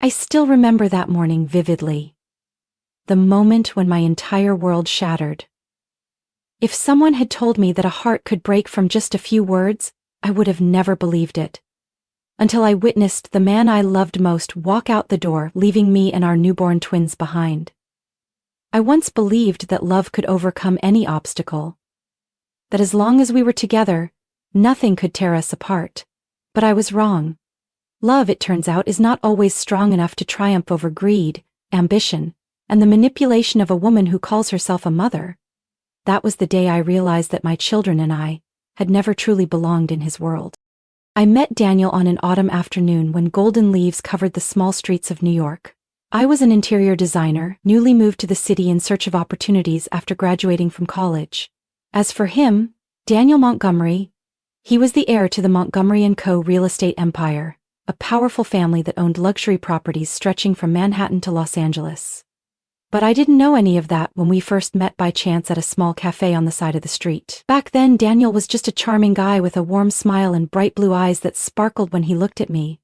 I still remember that morning vividly. The moment when my entire world shattered. If someone had told me that a heart could break from just a few words, I would have never believed it. Until I witnessed the man I loved most walk out the door, leaving me and our newborn twins behind. I once believed that love could overcome any obstacle. That as long as we were together, nothing could tear us apart. But I was wrong. Love, it turns out, is not always strong enough to triumph over greed, ambition, and the manipulation of a woman who calls herself a mother. That was the day I realized that my children and I had never truly belonged in his world. I met Daniel on an autumn afternoon when golden leaves covered the small streets of New York. I was an interior designer, newly moved to the city in search of opportunities after graduating from college. As for him, Daniel Montgomery, he was the heir to the Montgomery & Co. real estate empire, a powerful family that owned luxury properties stretching from Manhattan to Los Angeles. But I didn't know any of that when we first met by chance at a small cafe on the side of the street. Back then, Daniel was just a charming guy with a warm smile and bright blue eyes that sparkled when he looked at me.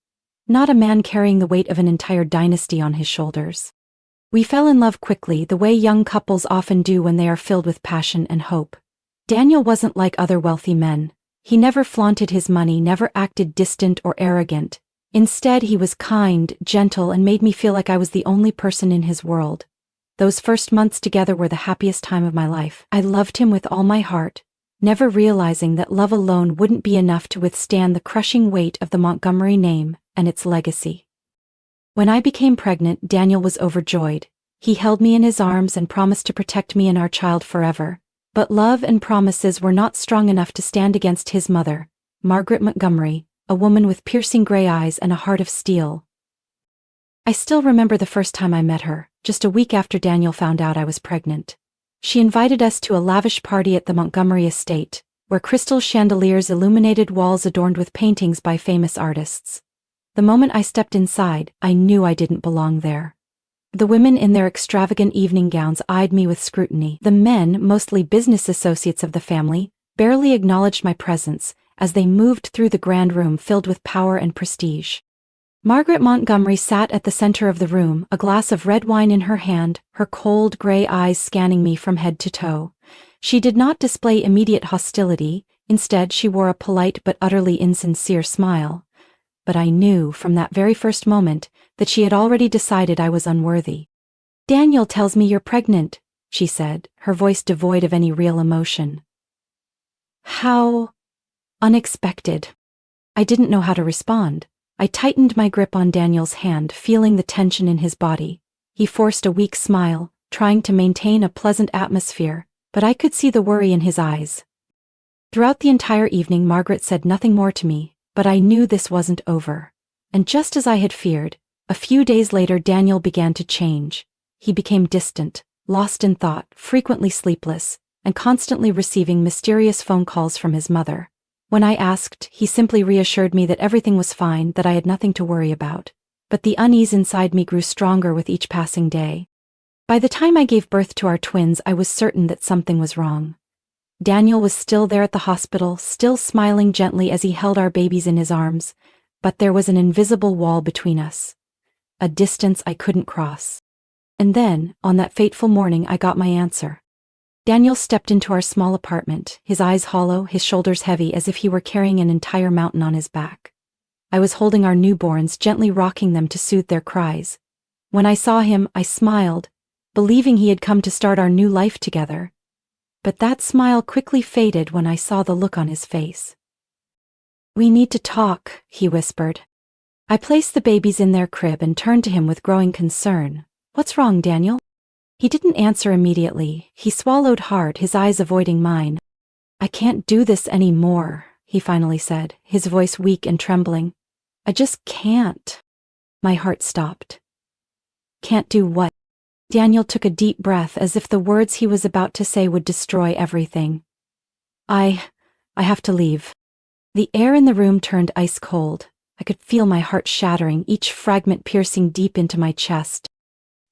Not a man carrying the weight of an entire dynasty on his shoulders. We fell in love quickly, the way young couples often do when they are filled with passion and hope. Daniel wasn't like other wealthy men. He never flaunted his money, never acted distant or arrogant. Instead, he was kind, gentle, and made me feel like I was the only person in his world. Those first months together were the happiest time of my life. I loved him with all my heart, never realizing that love alone wouldn't be enough to withstand the crushing weight of the Montgomery name and its legacy. When I became pregnant, Daniel was overjoyed. He held me in his arms and promised to protect me and our child forever. But love and promises were not strong enough to stand against his mother, Margaret Montgomery, a woman with piercing gray eyes and a heart of steel. I still remember the first time I met her, just a week after Daniel found out I was pregnant. She invited us to a lavish party at the Montgomery estate, where crystal chandeliers illuminated walls adorned with paintings by famous artists. The moment I stepped inside, I knew I didn't belong there. The women in their extravagant evening gowns eyed me with scrutiny. The men, mostly business associates of the family, barely acknowledged my presence as they moved through the grand room filled with power and prestige. Margaret Montgomery sat at the center of the room, a glass of red wine in her hand, her cold gray eyes scanning me from head to toe. She did not display immediate hostility, instead she wore a polite but utterly insincere smile. But I knew from that very first moment that she had already decided I was unworthy. "Daniel tells me you're pregnant," she said, her voice devoid of any real emotion. How unexpected. I didn't know how to respond. I tightened my grip on Daniel's hand, feeling the tension in his body. He forced a weak smile, trying to maintain a pleasant atmosphere, but I could see the worry in his eyes. Throughout the entire evening, Margaret said nothing more to me, but I knew this wasn't over. And just as I had feared, a few days later Daniel began to change. He became distant, lost in thought, frequently sleepless, and constantly receiving mysterious phone calls from his mother. When I asked, he simply reassured me that everything was fine, that I had nothing to worry about. But the unease inside me grew stronger with each passing day. By the time I gave birth to our twins, I was certain that something was wrong. Daniel was still there at the hospital, still smiling gently as he held our babies in his arms, but there was an invisible wall between us. A distance I couldn't cross. And then, on that fateful morning, I got my answer. Daniel stepped into our small apartment, his eyes hollow, his shoulders heavy as if he were carrying an entire mountain on his back. I was holding our newborns, gently rocking them to soothe their cries. When I saw him, I smiled, believing he had come to start our new life together. But that smile quickly faded when I saw the look on his face. "We need to talk," he whispered. I placed the babies in their crib and turned to him with growing concern. "What's wrong, Daniel?" He didn't answer immediately. He swallowed hard, his eyes avoiding mine. "I can't do this anymore," he finally said, his voice weak and trembling. "I just can't." My heart stopped. "Can't do what?" Daniel took a deep breath as if the words he was about to say would destroy everything. I have to leave." The air in the room turned ice cold. I could feel my heart shattering, each fragment piercing deep into my chest.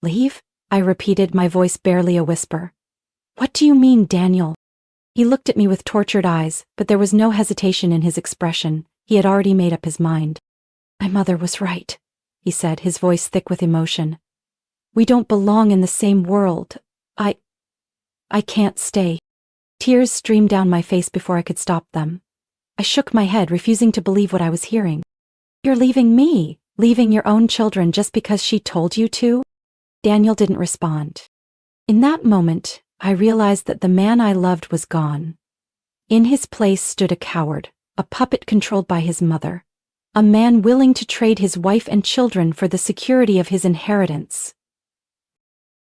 "Leave?" I repeated, my voice barely a whisper. "What do you mean, Daniel?" He looked at me with tortured eyes, but there was no hesitation in his expression. He had already made up his mind. "My mother was right. he said, his voice thick with emotion. "We don't belong in the same world. I can't stay." Tears streamed down my face before I could stop them. I shook my head, refusing to believe what I was hearing. "You're leaving me? Leaving your own children just because she told you to?" Daniel didn't respond. In that moment, I realized that the man I loved was gone. In his place stood a coward, a puppet controlled by his mother, a man willing to trade his wife and children for the security of his inheritance.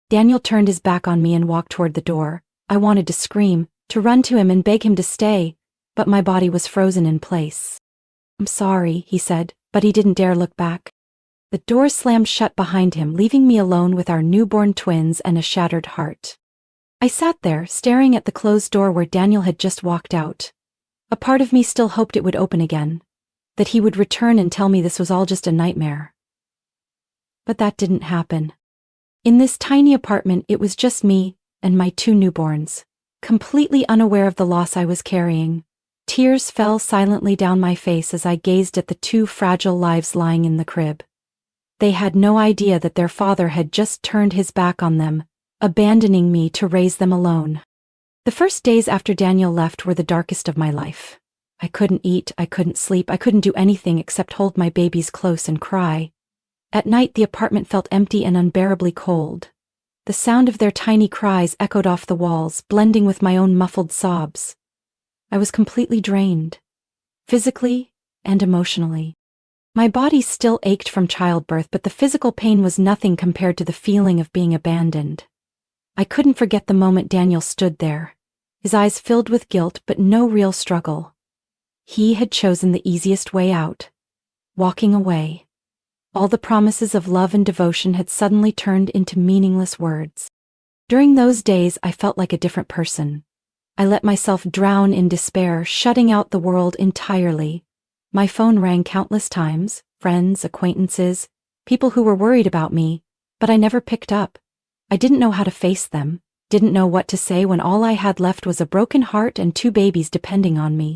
Daniel turned his back on me and walked toward the door. I wanted to scream, to run to him and beg him to stay, but my body was frozen in place. "I'm sorry," he said, but he didn't dare look back. The door slammed shut behind him, leaving me alone with our newborn twins and a shattered heart. I sat there, staring at the closed door where Daniel had just walked out. A part of me still hoped it would open again, that he would return and tell me this was all just a nightmare. But that didn't happen. In this tiny apartment, it was just me and my 2 newborns, completely unaware of the loss I was carrying. Tears fell silently down my face as I gazed at the 2 fragile lives lying in the crib. They had no idea that their father had just turned his back on them, abandoning me to raise them alone. The first days after Daniel left were the darkest of my life. I couldn't eat, I couldn't sleep, I couldn't do anything except hold my babies close and cry. At night, the apartment felt empty and unbearably cold. The sound of their tiny cries echoed off the walls, blending with my own muffled sobs. I was completely drained, physically and emotionally. My body still ached from childbirth, but the physical pain was nothing compared to the feeling of being abandoned. I couldn't forget the moment Daniel stood there, his eyes filled with guilt but no real struggle. He had chosen the easiest way out, walking away. All the promises of love and devotion had suddenly turned into meaningless words. During those days, I felt like a different person. I let myself drown in despair, shutting out the world entirely. My phone rang countless times, friends, acquaintances, people who were worried about me, but I never picked up. I didn't know how to face them, didn't know what to say when all I had left was a broken heart and 2 babies depending on me.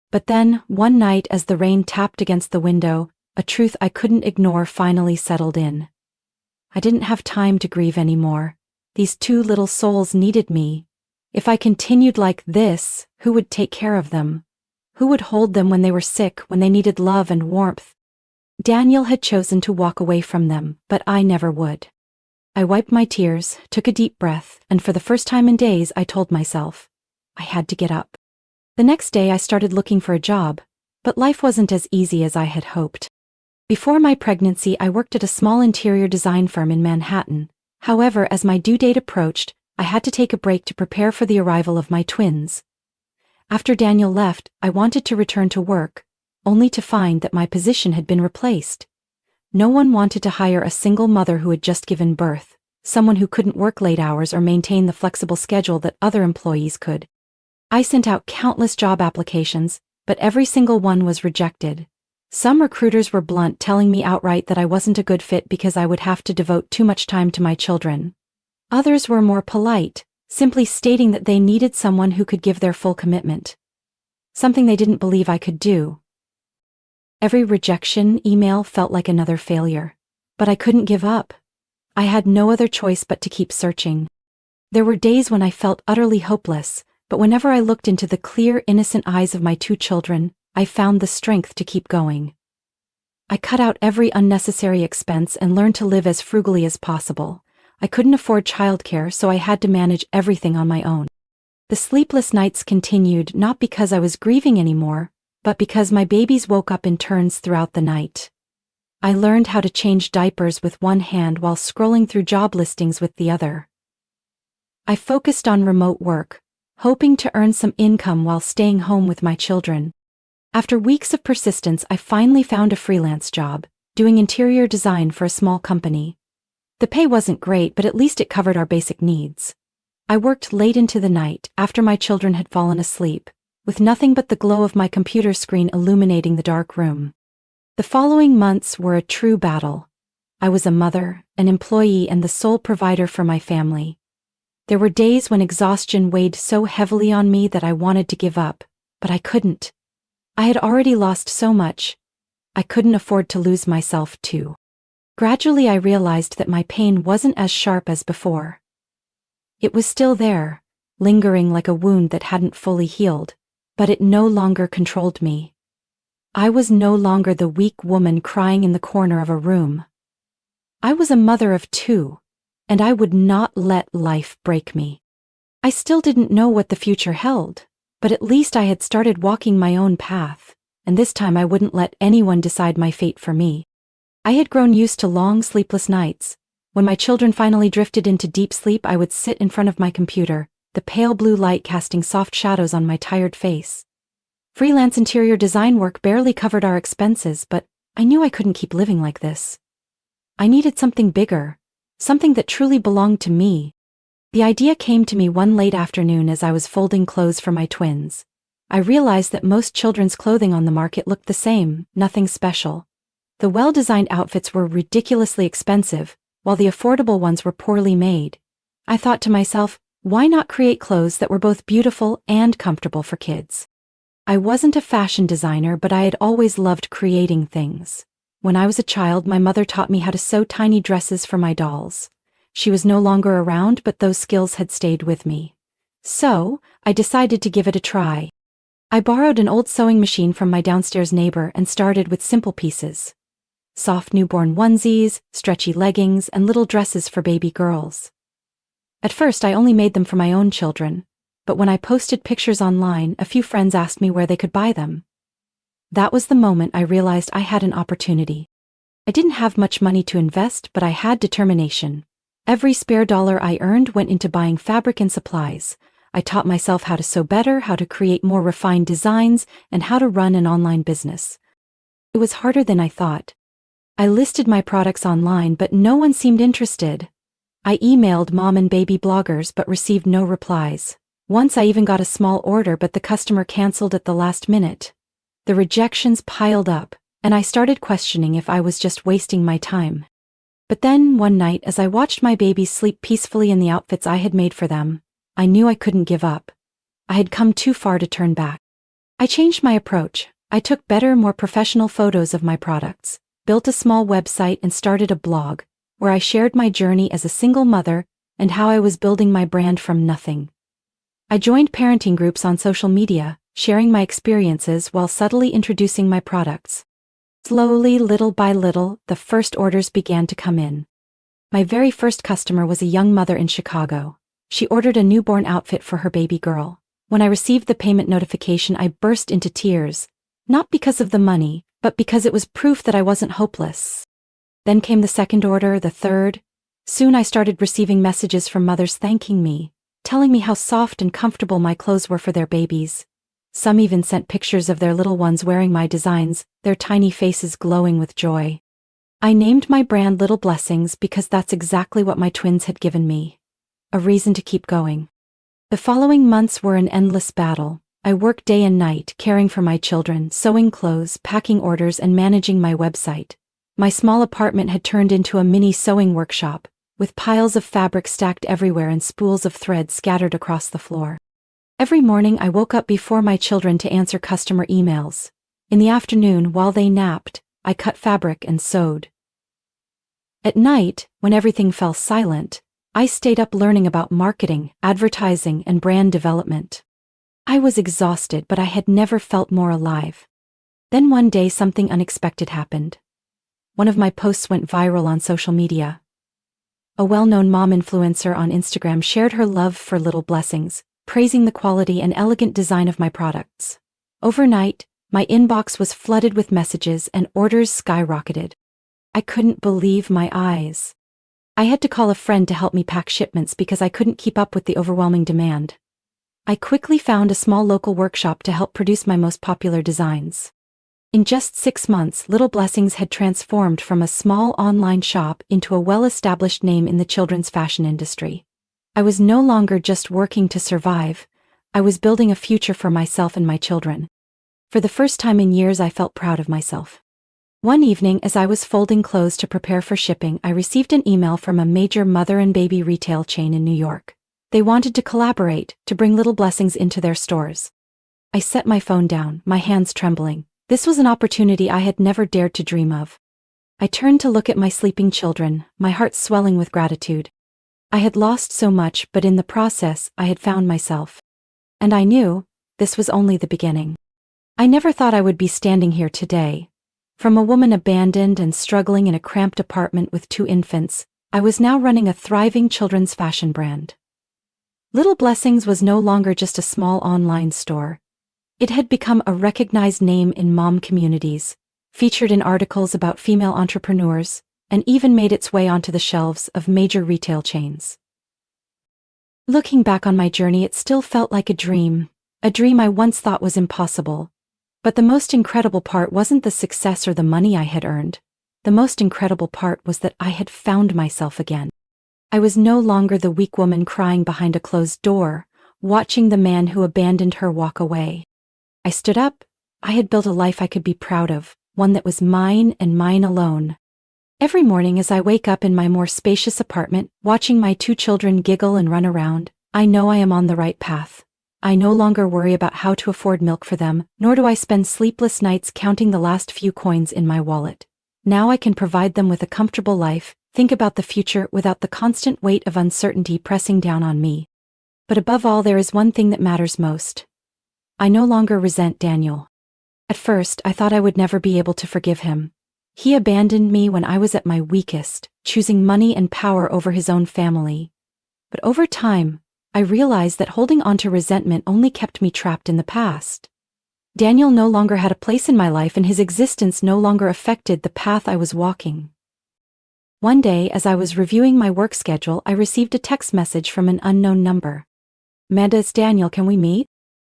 But then, one night as the rain tapped against the window, a truth I couldn't ignore finally settled in. I didn't have time to grieve anymore. These 2 little souls needed me. If I continued like this, who would take care of them? Who would hold them when they were sick, when they needed love and warmth? Daniel had chosen to walk away from them, but I never would. I wiped my tears, took a deep breath, and for the first time in days, I told myself, I had to get up. The next day, I started looking for a job, but life wasn't as easy as I had hoped. Before my pregnancy, I worked at a small interior design firm in Manhattan. However, as my due date approached, I had to take a break to prepare for the arrival of my twins. After Daniel left, I wanted to return to work, only to find that my position had been replaced. No one wanted to hire a single mother who had just given birth, someone who couldn't work late hours or maintain the flexible schedule that other employees could. I sent out countless job applications, but every single one was rejected. Some recruiters were blunt, telling me outright that I wasn't a good fit because I would have to devote too much time to my children. Others were more polite, simply stating that they needed someone who could give their full commitment. Something they didn't believe I could do. Every rejection email felt like another failure. But I couldn't give up. I had no other choice but to keep searching. There were days when I felt utterly hopeless, but whenever I looked into the clear, innocent eyes of my 2 children, I found the strength to keep going. I cut out every unnecessary expense and learned to live as frugally as possible. I couldn't afford childcare, so I had to manage everything on my own. The sleepless nights continued, not because I was grieving anymore, but because my babies woke up in turns throughout the night. I learned how to change diapers with one hand while scrolling through job listings with the other. I focused on remote work, hoping to earn some income while staying home with my children. After weeks of persistence, I finally found a freelance job, doing interior design for a small company. The pay wasn't great, but at least it covered our basic needs. I worked late into the night, after my children had fallen asleep, with nothing but the glow of my computer screen illuminating the dark room. The following months were a true battle. I was a mother, an employee, and the sole provider for my family. There were days when exhaustion weighed so heavily on me that I wanted to give up, but I couldn't. I had already lost so much. I couldn't afford to lose myself too. Gradually I realized that my pain wasn't as sharp as before. It was still there, lingering like a wound that hadn't fully healed, but it no longer controlled me. I was no longer the weak woman crying in the corner of a room. I was a mother of two, and I would not let life break me. I still didn't know what the future held, but at least I had started walking my own path, and this time I wouldn't let anyone decide my fate for me. I had grown used to long, sleepless nights. When my children finally drifted into deep sleep, I would sit in front of my computer, the pale blue light casting soft shadows on my tired face. Freelance interior design work barely covered our expenses, but I knew I couldn't keep living like this. I needed something bigger, something that truly belonged to me. The idea came to me one late afternoon as I was folding clothes for my twins. I realized that most children's clothing on the market looked the same, nothing special. The well-designed outfits were ridiculously expensive, while the affordable ones were poorly made. I thought to myself, why not create clothes that were both beautiful and comfortable for kids? I wasn't a fashion designer, but I had always loved creating things. When I was a child, my mother taught me how to sew tiny dresses for my dolls. She was no longer around, but those skills had stayed with me. So, I decided to give it a try. I borrowed an old sewing machine from my downstairs neighbor and started with simple pieces. Soft newborn onesies, stretchy leggings, and little dresses for baby girls. At first, I only made them for my own children, but when I posted pictures online, a few friends asked me where they could buy them. That was the moment I realized I had an opportunity. I didn't have much money to invest, but I had determination. Every spare dollar I earned went into buying fabric and supplies. I taught myself how to sew better, how to create more refined designs, and how to run an online business. It was harder than I thought. I listed my products online, but no one seemed interested. I emailed mom and baby bloggers but received no replies. Once I even got a small order, but the customer canceled at the last minute. The rejections piled up, and I started questioning if I was just wasting my time. But then, one night, as I watched my babies sleep peacefully in the outfits I had made for them, I knew I couldn't give up. I had come too far to turn back. I changed my approach. I took better, more professional photos of my products, built a small website, and started a blog, where I shared my journey as a single mother and how I was building my brand from nothing. I joined parenting groups on social media, sharing my experiences while subtly introducing my products. Slowly, little by little, the first orders began to come in. My very first customer was a young mother in Chicago. She ordered a newborn outfit for her baby girl. When I received the payment notification, I burst into tears, not because of the money, but because it was proof that I wasn't hopeless. Then came the second order, the third. Soon I started receiving messages from mothers thanking me, telling me how soft and comfortable my clothes were for their babies. Some even sent pictures of their little ones wearing my designs, their tiny faces glowing with joy. I named my brand Little Blessings because that's exactly what my twins had given me. A reason to keep going. The following months were an endless battle. I worked day and night, caring for my children, sewing clothes, packing orders, and managing my website. My small apartment had turned into a mini sewing workshop, with piles of fabric stacked everywhere and spools of thread scattered across the floor. Every morning I woke up before my children to answer customer emails. In the afternoon, while they napped, I cut fabric and sewed. At night, when everything fell silent, I stayed up learning about marketing, advertising, and brand development. I was exhausted, but I had never felt more alive. Then one day something unexpected happened. One of my posts went viral on social media. A well-known mom influencer on Instagram shared her love for Little Blessings, praising the quality and elegant design of my products. Overnight, my inbox was flooded with messages and orders skyrocketed. I couldn't believe my eyes. I had to call a friend to help me pack shipments because I couldn't keep up with the overwhelming demand. I quickly found a small local workshop to help produce my most popular designs. In just 6 months, Little Blessings had transformed from a small online shop into a well-established name in the children's fashion industry. I was no longer just working to survive. I was building a future for myself and my children. For the first time in years, I felt proud of myself. One evening, as I was folding clothes to prepare for shipping, I received an email from a major mother and baby retail chain in New York. They wanted to collaborate, to bring Little Blessings into their stores. I set my phone down, my hands trembling. This was an opportunity I had never dared to dream of. I turned to look at my sleeping children, my heart swelling with gratitude. I had lost so much, but in the process, I had found myself. And I knew this was only the beginning. I never thought I would be standing here today. From a woman abandoned and struggling in a cramped apartment with 2 infants, I was now running a thriving children's fashion brand. Little Blessings was no longer just a small online store. It had become a recognized name in mom communities, featured in articles about female entrepreneurs, and even made its way onto the shelves of major retail chains. Looking back on my journey, it still felt like a dream I once thought was impossible. But the most incredible part wasn't the success or the money I had earned. The most incredible part was that I had found myself again. I was no longer the weak woman crying behind a closed door, watching the man who abandoned her walk away. I stood up. I had built a life I could be proud of, one that was mine and mine alone. Every morning as I wake up in my more spacious apartment, watching my 2 children giggle and run around, I know I am on the right path. I no longer worry about how to afford milk for them, nor do I spend sleepless nights counting the last few coins in my wallet. Now I can provide them with a comfortable life, think about the future without the constant weight of uncertainty pressing down on me. But above all, there is one thing that matters most. I no longer resent Daniel. At first, I thought I would never be able to forgive him. He abandoned me when I was at my weakest, choosing money and power over his own family. But over time, I realized that holding on to resentment only kept me trapped in the past. Daniel no longer had a place in my life, and his existence no longer affected the path I was walking. One day, as I was reviewing my work schedule, I received a text message from an unknown number. "Amanda, it's Daniel, can we meet?"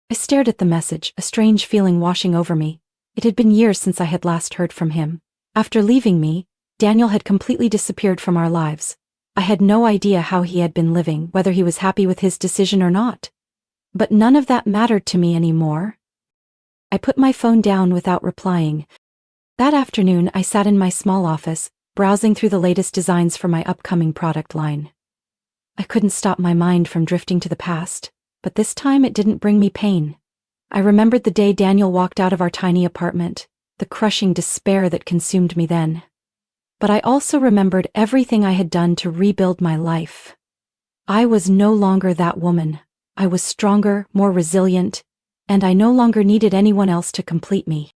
I stared at the message, a strange feeling washing over me. It had been years since I had last heard from him. After leaving me, Daniel had completely disappeared from our lives. I had no idea how he had been living, whether he was happy with his decision or not. But none of that mattered to me anymore. I put my phone down without replying. That afternoon, I sat in my small office, browsing through the latest designs for my upcoming product line. I couldn't stop my mind from drifting to the past, but this time it didn't bring me pain. I remembered the day Daniel walked out of our tiny apartment, the crushing despair that consumed me then. But I also remembered everything I had done to rebuild my life. I was no longer that woman. I was stronger, more resilient, and I no longer needed anyone else to complete me.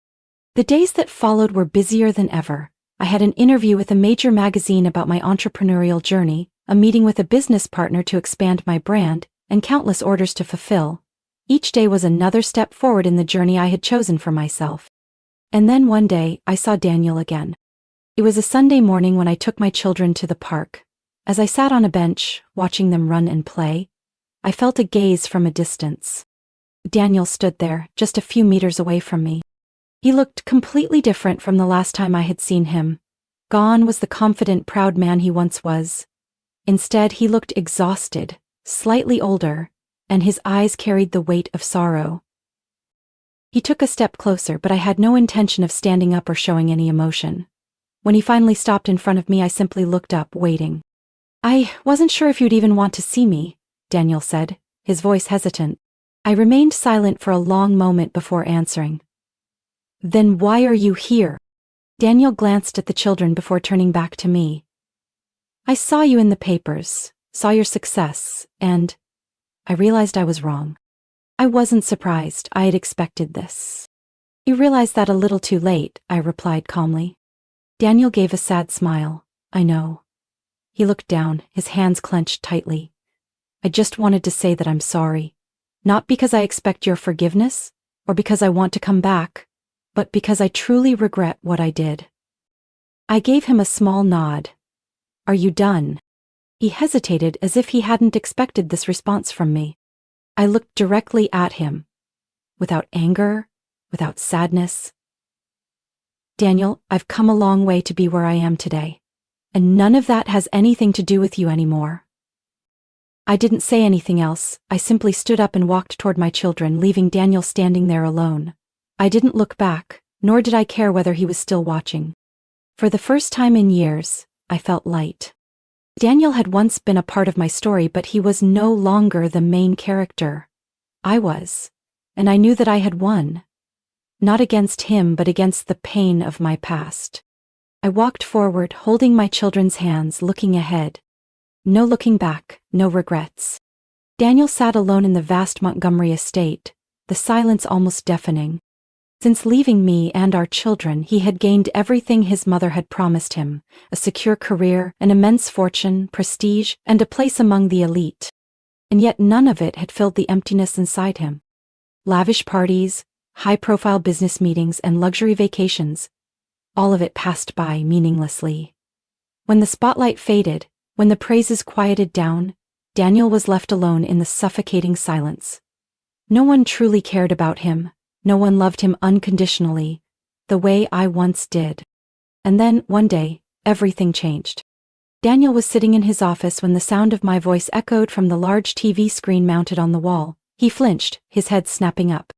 The days that followed were busier than ever. I had an interview with a major magazine about my entrepreneurial journey, a meeting with a business partner to expand my brand, and countless orders to fulfill. Each day was another step forward in the journey I had chosen for myself. And then one day, I saw Daniel again. It was a Sunday morning when I took my children to the park. As I sat on a bench, watching them run and play, I felt a gaze from a distance. Daniel stood there, just a few meters away from me. He looked completely different from the last time I had seen him. Gone was the confident, proud man he once was. Instead, he looked exhausted, slightly older, and his eyes carried the weight of sorrow. He took a step closer, but I had no intention of standing up or showing any emotion. When he finally stopped in front of me, I simply looked up, waiting. "I wasn't sure if you'd even want to see me," Daniel said, his voice hesitant. I remained silent for a long moment before answering. "Then why are you here?" Daniel glanced at the children before turning back to me. "I saw you in the papers, saw your success, and I realized I was wrong." I wasn't surprised. I had expected this. "You realized that a little too late," I replied calmly. Daniel gave a sad smile. "I know." He looked down, his hands clenched tightly. "I just wanted to say that I'm sorry. Not because I expect your forgiveness, or because I want to come back, but because I truly regret what I did." I gave him a small nod. "Are you done?" He hesitated as if he hadn't expected this response from me. I looked directly at him, without anger, without sadness. "Daniel, I've come a long way to be where I am today, and none of that has anything to do with you anymore." I didn't say anything else. I simply stood up and walked toward my children, leaving Daniel standing there alone. I didn't look back, nor did I care whether he was still watching. For the first time in years, I felt light. Daniel had once been a part of my story, but he was no longer the main character. I was, and I knew that I had won. Not against him, but against the pain of my past. I walked forward, holding my children's hands, looking ahead. No looking back, no regrets. Daniel sat alone in the vast Montgomery estate, the silence almost deafening. Since leaving me and our children, he had gained everything his mother had promised him: a secure career, an immense fortune, prestige, and a place among the elite. And yet none of it had filled the emptiness inside him. Lavish parties, high-profile business meetings, and luxury vacations, all of it passed by meaninglessly. When the spotlight faded, when the praises quieted down, Daniel was left alone in the suffocating silence. No one truly cared about him. No one loved him unconditionally, the way I once did. And then, one day, everything changed. Daniel was sitting in his office when the sound of my voice echoed from the large TV screen mounted on the wall. He flinched, his head snapping up.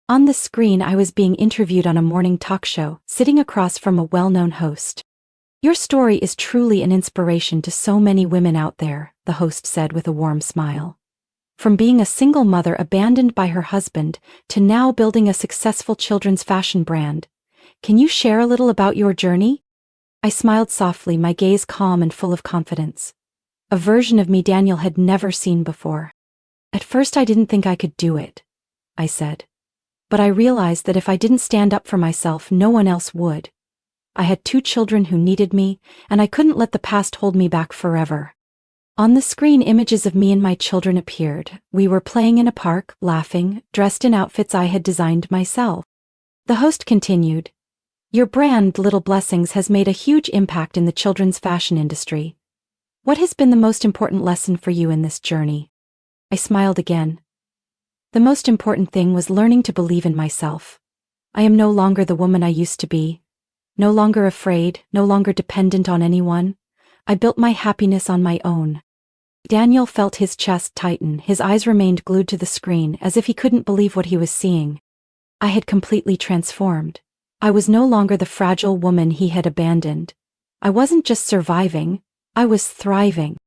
On the screen, I was being interviewed on a morning talk show, sitting across from a well-known host. "Your story is truly an inspiration to so many women out there," the host said with a warm smile. "From being a single mother abandoned by her husband to now building a successful children's fashion brand. Can you share a little about your journey?" I smiled softly, my gaze calm and full of confidence. A version of me Daniel had never seen before. "At first I didn't think I could do it," I said. "But I realized that if I didn't stand up for myself, no one else would. I had 2 children who needed me, and I couldn't let the past hold me back forever." On the screen, images of me and my children appeared. We were playing in a park, laughing, dressed in outfits I had designed myself. The host continued, "Your brand, Little Blessings, has made a huge impact in the children's fashion industry. What has been the most important lesson for you in this journey?" I smiled again. "The most important thing was learning to believe in myself. I am no longer the woman I used to be. No longer afraid, no longer dependent on anyone. I built my happiness on my own." Daniel felt his chest tighten, his eyes remained glued to the screen as if he couldn't believe what he was seeing. I had completely transformed. I was no longer the fragile woman he had abandoned. I wasn't just surviving, I was thriving.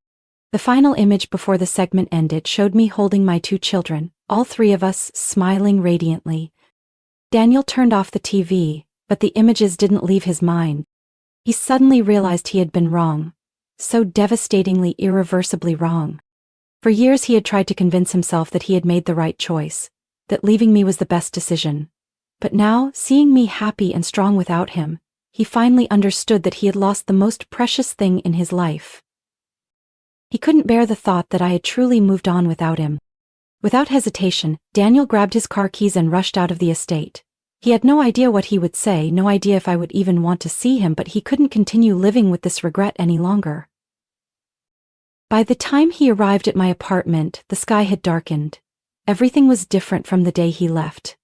The final image before the segment ended showed me holding my 2 children, all 3 of us smiling radiantly. Daniel turned off the TV, but the images didn't leave his mind. He suddenly realized he had been wrong. So devastatingly, irreversibly wrong. For years he had tried to convince himself that he had made the right choice, that leaving me was the best decision. But now, seeing me happy and strong without him, he finally understood that he had lost the most precious thing in his life. He couldn't bear the thought that I had truly moved on without him. Without hesitation, Daniel grabbed his car keys and rushed out of the estate. He had no idea what he would say, no idea if I would even want to see him, but he couldn't continue living with this regret any longer. By the time he arrived at my apartment, the sky had darkened. Everything was different from the day he left.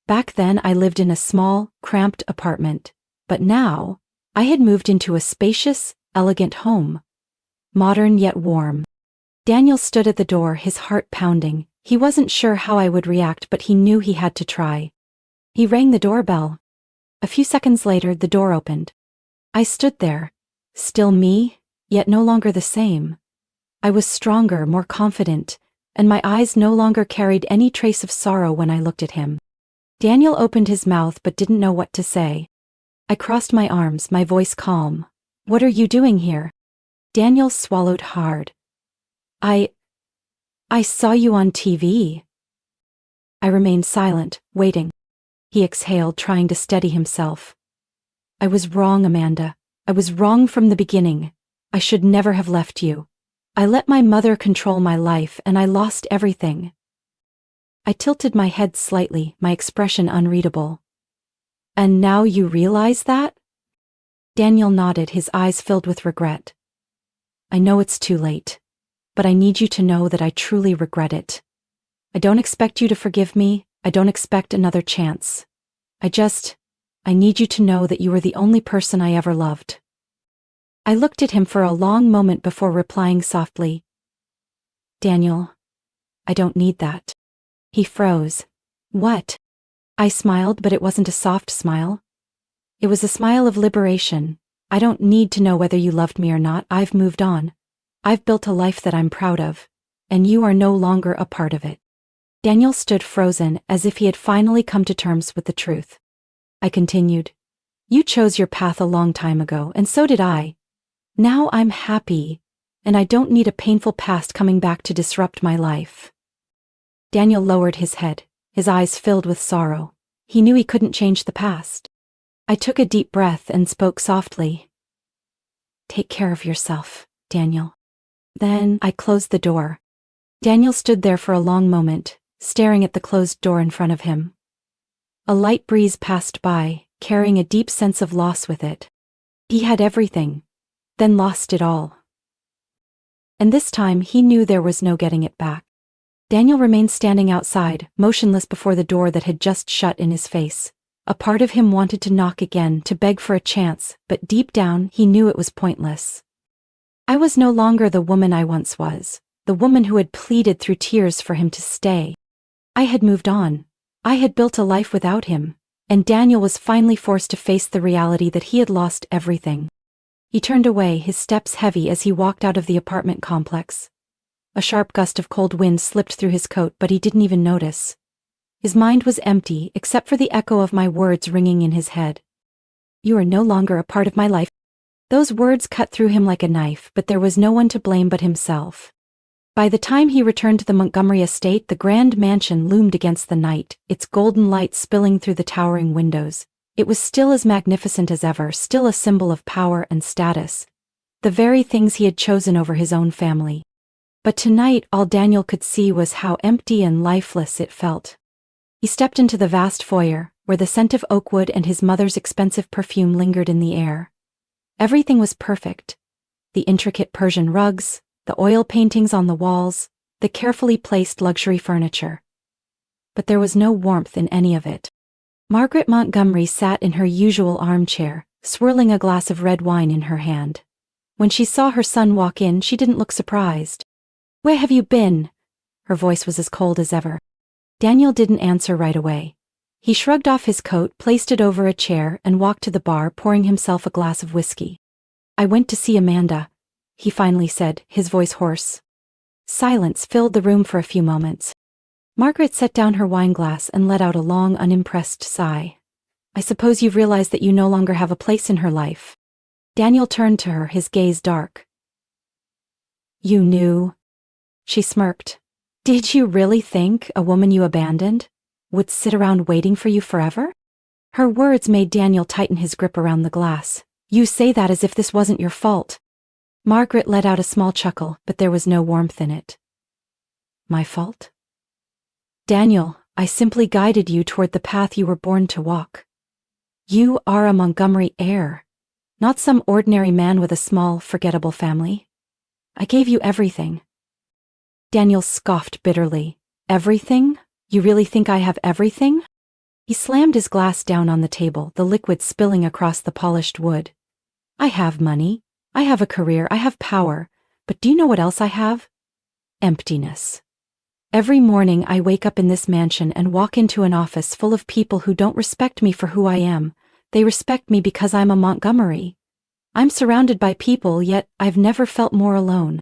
Back then, I lived in a small, cramped apartment, but now, I had moved into a spacious, elegant home. Modern yet warm. Daniel stood at the door, his heart pounding. He wasn't sure how I would react, but he knew he had to try. He rang the doorbell. A few seconds later, the door opened. I stood there, still me, yet no longer the same. I was stronger, more confident, and my eyes no longer carried any trace of sorrow when I looked at him. Daniel opened his mouth but didn't know what to say. I crossed my arms, my voice calm. "What are you doing here?" Daniel swallowed hard. I saw you on TV." I remained silent, waiting. He exhaled, trying to steady himself. "I was wrong, Amanda. I was wrong from the beginning. I should never have left you. I let my mother control my life and I lost everything." I tilted my head slightly, my expression unreadable. "And now you realize that?" Daniel nodded, his eyes filled with regret. "I know it's too late, but I need you to know that I truly regret it. I don't expect you to forgive me. I don't expect another chance. I need you to know that you were the only person I ever loved." I looked at him for a long moment before replying softly, "Daniel, I don't need that." He froze. "What?" I smiled, but it wasn't a soft smile. It was a smile of liberation. "I don't need to know whether you loved me or not. I've moved on. I've built a life that I'm proud of, and you are no longer a part of it." Daniel stood frozen, as if he had finally come to terms with the truth. I continued, You chose your path a long time ago, and so did I. Now I'm happy, and I don't need a painful past coming back to disrupt my life." Daniel lowered his head, his eyes filled with sorrow. He knew he couldn't change the past. I took a deep breath and spoke softly. "Take care of yourself, Daniel." Then I closed the door. Daniel stood there for a long moment, staring at the closed door in front of him. A light breeze passed by, carrying a deep sense of loss with it. He had everything, then lost it all. And this time he knew there was no getting it back. Daniel remained standing outside, motionless before the door that had just shut in his face. A part of him wanted to knock again, to beg for a chance, but deep down he knew it was pointless. I was no longer the woman I once was, the woman who had pleaded through tears for him to stay. I had moved on. I had built a life without him, and Daniel was finally forced to face the reality that he had lost everything. He turned away, his steps heavy as he walked out of the apartment complex. A sharp gust of cold wind slipped through his coat, but he didn't even notice. His mind was empty, except for the echo of my words ringing in his head. "You are no longer a part of my life." Those words cut through him like a knife, but there was no one to blame but himself. By the time he returned to the Montgomery estate, the grand mansion loomed against the night, its golden light spilling through the towering windows. It was still as magnificent as ever, still a symbol of power and status. The very things he had chosen over his own family. But tonight all Daniel could see was how empty and lifeless it felt. He stepped into the vast foyer, where the scent of oak wood and his mother's expensive perfume lingered in the air. Everything was perfect. The intricate Persian rugs, the oil paintings on the walls, the carefully placed luxury furniture. But there was no warmth in any of it. Margaret Montgomery sat in her usual armchair, swirling a glass of red wine in her hand. When she saw her son walk in, she didn't look surprised. "Where have you been?" Her voice was as cold as ever. Daniel didn't answer right away. He shrugged off his coat, placed it over a chair, and walked to the bar, pouring himself a glass of whiskey. "I went to see Amanda," he finally said, his voice hoarse. Silence filled the room for a few moments. Margaret set down her wine glass and let out a long, unimpressed sigh. "I suppose you've realized that you no longer have a place in her life." Daniel turned to her, his gaze dark. "You knew?" She smirked. "Did you really think a woman you abandoned would sit around waiting for you forever?" Her words made Daniel tighten his grip around the glass. "You say that as if this wasn't your fault." Margaret let out a small chuckle, but there was no warmth in it. "My fault?" "Daniel, I simply guided you toward the path you were born to walk. You are a Montgomery heir, not some ordinary man with a small, forgettable family. I gave you everything." Daniel scoffed bitterly. "Everything? You really think I have everything?" He slammed his glass down on the table, the liquid spilling across the polished wood. "I have money. I have a career. I have power. But do you know what else I have? Emptiness. Every morning I wake up in this mansion and walk into an office full of people who don't respect me for who I am. They respect me because I'm a Montgomery. I'm surrounded by people, yet I've never felt more alone."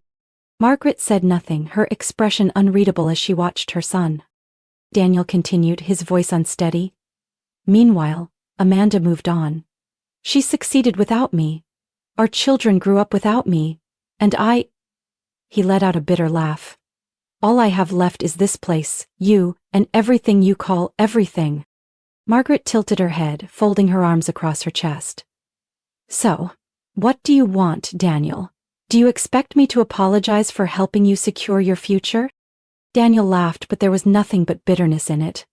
Margaret said nothing, her expression unreadable as she watched her son. Daniel continued, his voice unsteady. "Meanwhile, Amanda moved on. She succeeded without me. Our children grew up without me. And He let out a bitter laugh. "All I have left is this place, you, and everything you call everything." Margaret tilted her head, folding her arms across her chest. "So, what do you want, Daniel? Do you expect me to apologize for helping you secure your future?" Daniel laughed, but there was nothing but bitterness in it.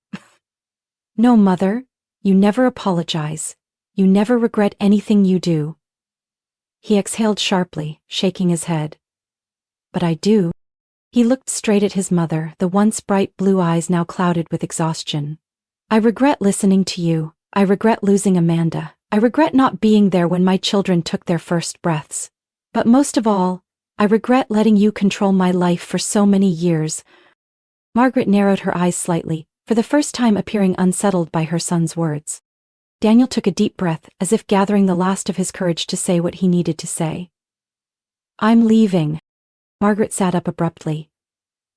"No, Mother, you never apologize. You never regret anything you do." He exhaled sharply, shaking his head. "But I do." He looked straight at his mother, the once bright blue eyes now clouded with exhaustion. "I regret listening to you. I regret losing Amanda. I regret not being there when my children took their first breaths. But most of all, I regret letting you control my life for so many years." Margaret narrowed her eyes slightly, for the first time appearing unsettled by her son's words. Daniel took a deep breath, as if gathering the last of his courage to say what he needed to say. "I'm leaving." Margaret sat up abruptly.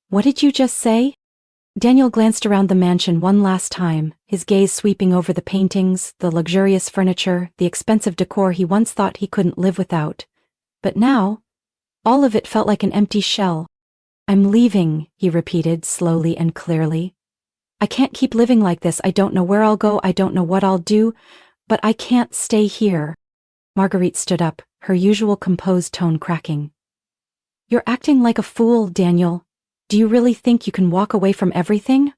"What did you just say?" Daniel glanced around the mansion one last time, his gaze sweeping over the paintings, the luxurious furniture, the expensive decor he once thought he couldn't live without. But now, all of it felt like an empty shell. "I'm leaving," he repeated slowly and clearly. "I can't keep living like this. I don't know where I'll go, I don't know what I'll do, but I can't stay here." Marguerite stood up, her usual composed tone cracking. "You're acting like a fool, Daniel. Do you really think you can walk away from everything?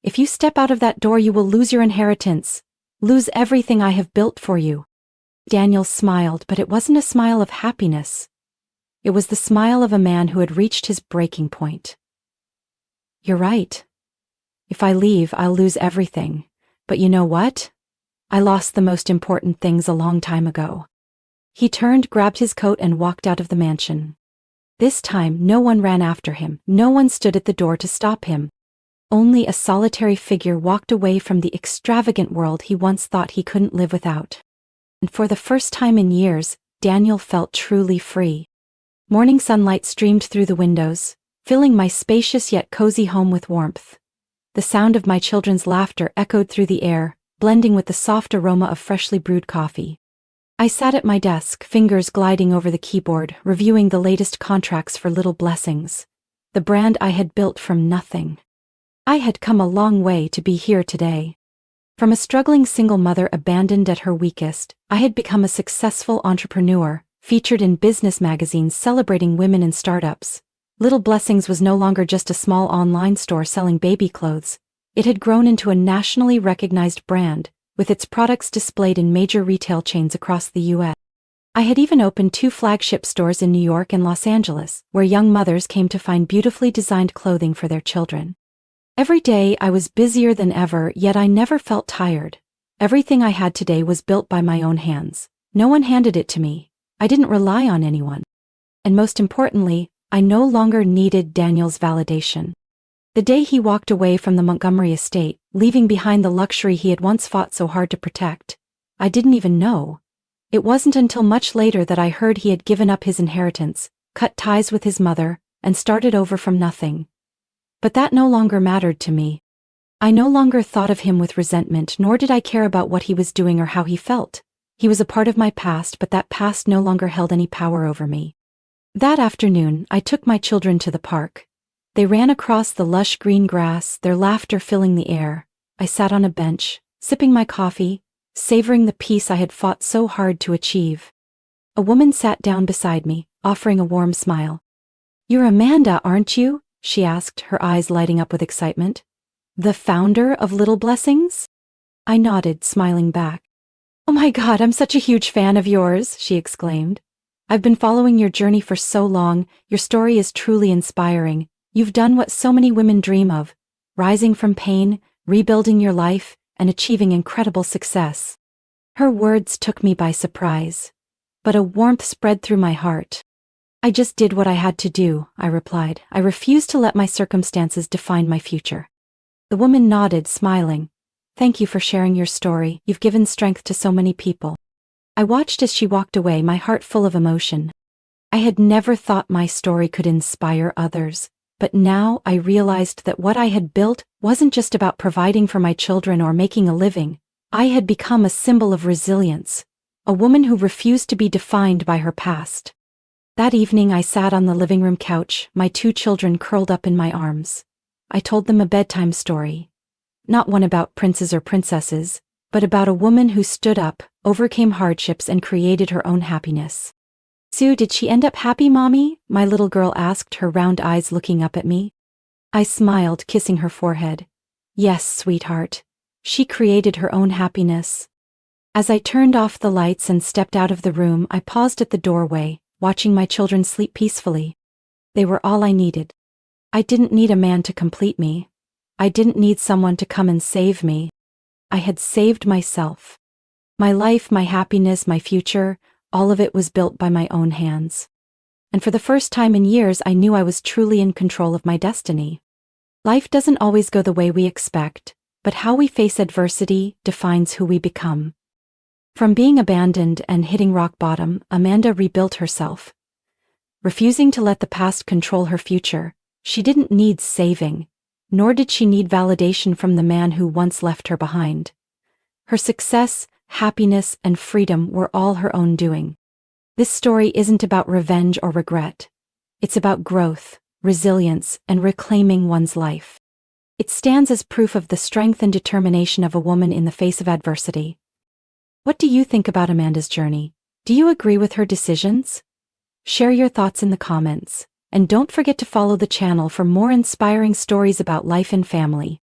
If you step out of that door, you will lose your inheritance, lose everything I have built for you." Daniel smiled, but it wasn't a smile of happiness. It was the smile of a man who had reached his breaking point. "You're right. If I leave, I'll lose everything. But you know what? I lost the most important things a long time ago." He turned, grabbed his coat, and walked out of the mansion. This time, no one ran after him, no one stood at the door to stop him. Only a solitary figure walked away from the extravagant world he once thought he couldn't live without. And for the first time in years, Daniel felt truly free. Morning sunlight streamed through the windows, filling my spacious yet cozy home with warmth. The sound of my children's laughter echoed through the air, blending with the soft aroma of freshly brewed coffee. I sat at my desk, fingers gliding over the keyboard, reviewing the latest contracts for Little Blessings, the brand I had built from nothing. I had come a long way to be here today. From a struggling single mother abandoned at her weakest, I had become a successful entrepreneur, featured in business magazines celebrating women in startups. Little Blessings was no longer just a small online store selling baby clothes. It had grown into a nationally recognized brand, with its products displayed in major retail chains across the U.S. I had even opened 2 flagship stores in New York and Los Angeles, where young mothers came to find beautifully designed clothing for their children. Every day I was busier than ever, yet I never felt tired. Everything I had today was built by my own hands. No one handed it to me. I didn't rely on anyone. And most importantly, I no longer needed Daniel's validation. The day he walked away from the Montgomery estate, leaving behind the luxury he had once fought so hard to protect, I didn't even know. It wasn't until much later that I heard he had given up his inheritance, cut ties with his mother, and started over from nothing. But that no longer mattered to me. I no longer thought of him with resentment, nor did I care about what he was doing or how he felt. He was a part of my past, but that past no longer held any power over me. That afternoon, I took my children to the park. They ran across the lush green grass, their laughter filling the air. I sat on a bench, sipping my coffee, savoring the peace I had fought so hard to achieve. A woman sat down beside me, offering a warm smile. "You're Amanda, aren't you?" she asked, her eyes lighting up with excitement. "The founder of Little Blessings?" I nodded, smiling back. "Oh my God, I'm such a huge fan of yours," she exclaimed. "I've been following your journey for so long. Your story is truly inspiring. You've done what so many women dream of, rising from pain, rebuilding your life, and achieving incredible success." Her words took me by surprise, but a warmth spread through my heart. "I just did what I had to do," I replied. "I refused to let my circumstances define my future." The woman nodded, smiling. "Thank you for sharing your story. You've given strength to so many people." I watched as she walked away, my heart full of emotion. I had never thought my story could inspire others. But now I realized that what I had built wasn't just about providing for my children or making a living. I had become a symbol of resilience, a woman who refused to be defined by her past. That evening I sat on the living room couch, my 2 children curled up in my arms. I told them a bedtime story. Not one about princes or princesses, but about a woman who stood up, overcame hardships, and created her own happiness. "Sue, did she end up happy, Mommy?" my little girl asked, her round eyes looking up at me. I smiled, kissing her forehead. "Yes, sweetheart. She created her own happiness." As I turned off the lights and stepped out of the room, I paused at the doorway, watching my children sleep peacefully. They were all I needed. I didn't need a man to complete me. I didn't need someone to come and save me. I had saved myself. My life, my happiness, my future, all of it was built by my own hands. And for the first time in years, I knew I was truly in control of my destiny. Life doesn't always go the way we expect, but how we face adversity defines who we become. From being abandoned and hitting rock bottom, Amanda rebuilt herself. Refusing to let the past control her future, she didn't need saving. nor did she need validation from the man who once left her behind. Her success, happiness, and freedom were all her own doing. This story isn't about revenge or regret. It's about growth, resilience, and reclaiming one's life. It stands as proof of the strength and determination of a woman in the face of adversity. What do you think about Amanda's journey? Do you agree with her decisions? Share your thoughts in the comments, and don't forget to follow the channel for more inspiring stories about life and family.